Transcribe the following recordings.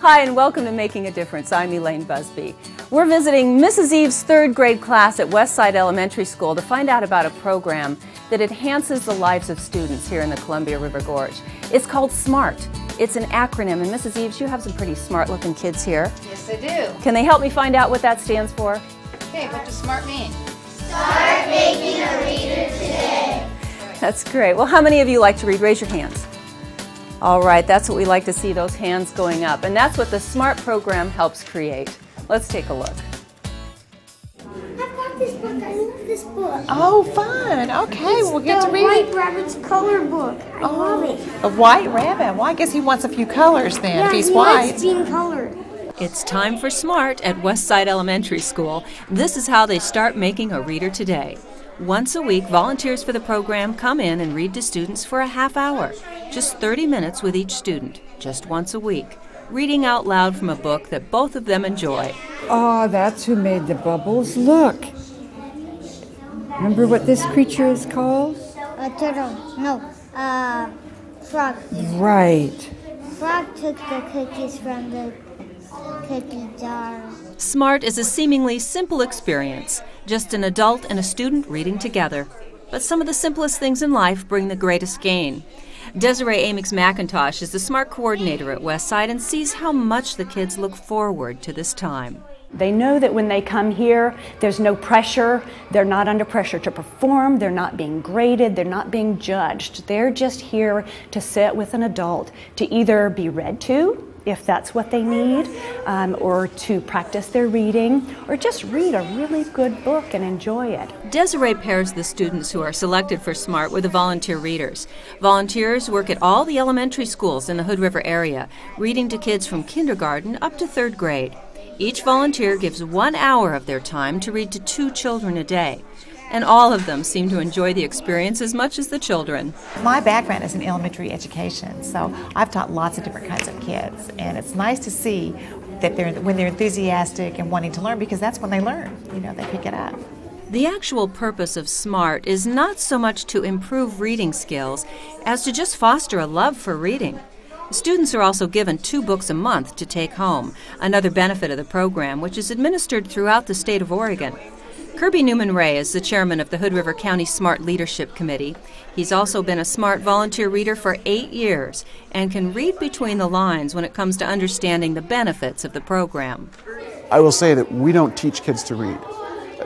Hi, and welcome to Making a Difference. I'm Elaine Busby. We're visiting Mrs. Eve's third grade class at Westside Elementary School to find out about a program that enhances the lives of students here in the Columbia River Gorge. It's called SMART. It's an acronym, and Mrs. Eves, you have some pretty smart-looking kids here. Yes, I do. Can they help me find out what that stands for? Okay, what does SMART mean? Start making a reader today. That's great. Well, how many of you like to read? Raise your hands. All right, that's what we like to see, those hands going up. And that's what the SMART program helps create. Let's take a look. I've got this book. I love this book. Oh, fun. Okay, we'll get to read White it. Rabbit's color book. I love it. A white rabbit. Well, I guess he wants a few colors then, Yeah, if he's he white. likes being colored. It's time for SMART at Westside Elementary School. This is how they start making a reader today. Once a week, volunteers for the program come in and read to students for a half hour. Just 30 minutes with each student, just once a week, reading out loud from a book that both of them enjoy. Oh, that's who made the bubbles. Look. Remember what this creature is called? A turtle. No. Frog. Right. Frog took the cookies from the cookie jar. SMART is a seemingly simple experience, just an adult and a student reading together. But some of the simplest things in life bring the greatest gain. Desiree Amix McIntosh is the SMART coordinator at Westside and sees how much the kids look forward to this time. They know that when they come here, there's no pressure. They're not under pressure to perform. They're not being graded. They're not being judged. They're just here to sit with an adult, to either be read to, if that's what they need, or to practice their reading, or just read a really good book and enjoy it. Desiree pairs the students who are selected for SMART with the volunteer readers. Volunteers work at all the elementary schools in the Hood River area, reading to kids from kindergarten up to third grade. Each volunteer gives 1 hour of their time to read to 2 children a day. And all of them seem to enjoy the experience as much as the children. My background is in elementary education, so I've taught lots of different kinds of kids, and it's nice to see that when they're enthusiastic and wanting to learn, because that's when they learn. You know, they pick it up. The actual purpose of SMART is not so much to improve reading skills as to just foster a love for reading. Students are also given 2 books a month to take home, another benefit of the program, which is administered throughout the state of Oregon. Kirby Newman-Ray is the chairman of the Hood River County SMART Leadership Committee. He's also been a SMART volunteer reader for 8 years and can read between the lines when it comes to understanding the benefits of the program. I will say that we don't teach kids to read.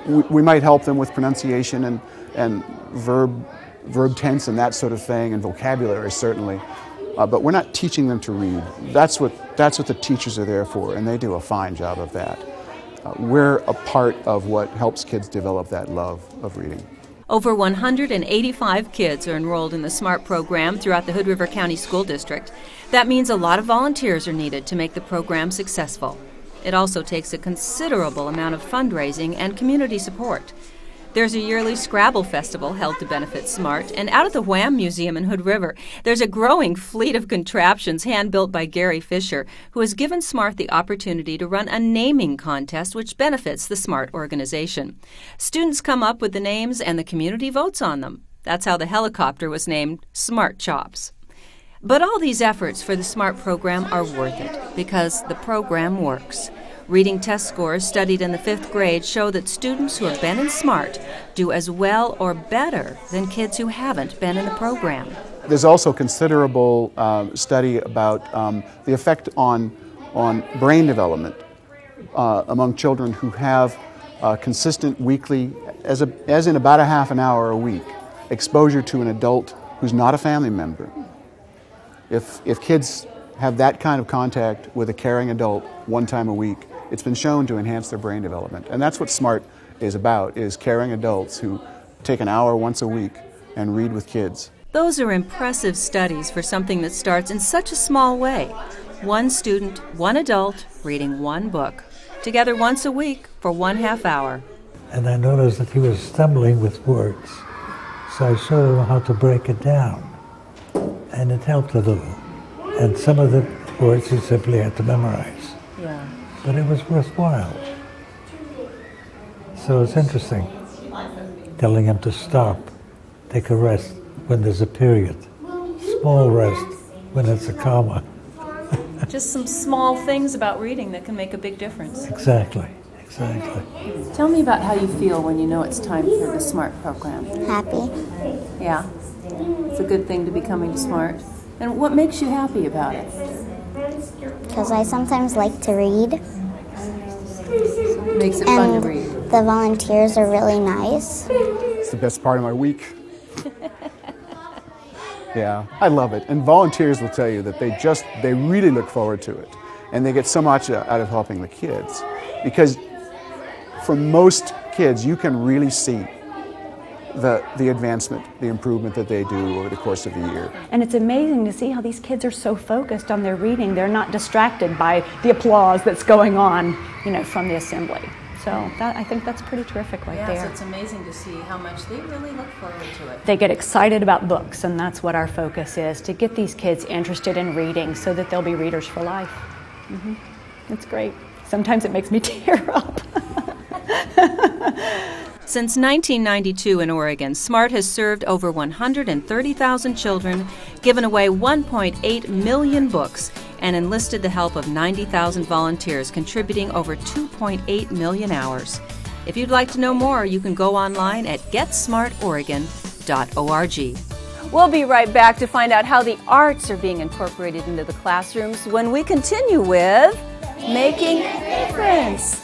We might help them with pronunciation and verb tense and that sort of thing, and vocabulary certainly, but we're not teaching them to read. That's what the teachers are there for, and they do a fine job of that. We're a part of what helps kids develop that love of reading. Over 185 kids are enrolled in the SMART program throughout the Hood River County School District. That means a lot of volunteers are needed to make the program successful. It also takes a considerable amount of fundraising and community support. There's a yearly Scrabble festival held to benefit SMART, and out at the Wham Museum in Hood River, there's a growing fleet of contraptions hand-built by Gary Fisher, who has given SMART the opportunity to run a naming contest which benefits the SMART organization. Students come up with the names and the community votes on them. That's how the helicopter was named Smart Chops. But all these efforts for the SMART program are worth it because the program works. Reading test scores studied in the 5th grade show that students who have been in SMART do as well or better than kids who haven't been in the program. There's also considerable study about the effect on brain development among children who have consistent weekly, as in about a half an hour a week, exposure to an adult who's not a family member. If kids have that kind of contact with a caring adult 1 time a week, it's been shown to enhance their brain development. And that's what SMART is about, is caring adults who take an hour once a week and read with kids. Those are impressive studies for something that starts in such a small way. 1 student, 1 adult, reading 1 book, together once a week for 1 half hour. And I noticed that he was stumbling with words. So I showed him how to break it down. And it helped a little. And some of the words he simply had to memorize. Yeah. But it was worthwhile. So it's interesting. Telling him to stop, take a rest when there's a period, small rest when it's a comma. Just some small things about reading that can make a big difference. Exactly, exactly. Tell me about how you feel when you know it's time for the SMART program. Happy. Yeah, it's a good thing to be coming to SMART. And what makes you happy about it? Because I sometimes like to read. Makes it fun to read. The volunteers are really nice. It's the best part of my week. Yeah, I love it. And volunteers will tell you that they really look forward to it. And they get so much out of helping the kids. Because for most kids, you can really see the advancement, the improvement that they do over the course of the year. And it's amazing to see how these kids are so focused on their reading. They're not distracted by the applause that's going on, from the assembly. So I think that's pretty terrific right there. So it's amazing to see how much they really look forward to it. They get excited about books, and that's what our focus is, to get these kids interested in reading so that they'll be readers for life. It's great. Sometimes it makes me tear up. Since 1992 in Oregon, SMART has served over 130,000 children, given away 1.8 million books, and enlisted the help of 90,000 volunteers, contributing over 2.8 million hours. If you'd like to know more, you can go online at getsmartoregon.org. We'll be right back to find out how the arts are being incorporated into the classrooms when we continue with Making a Difference.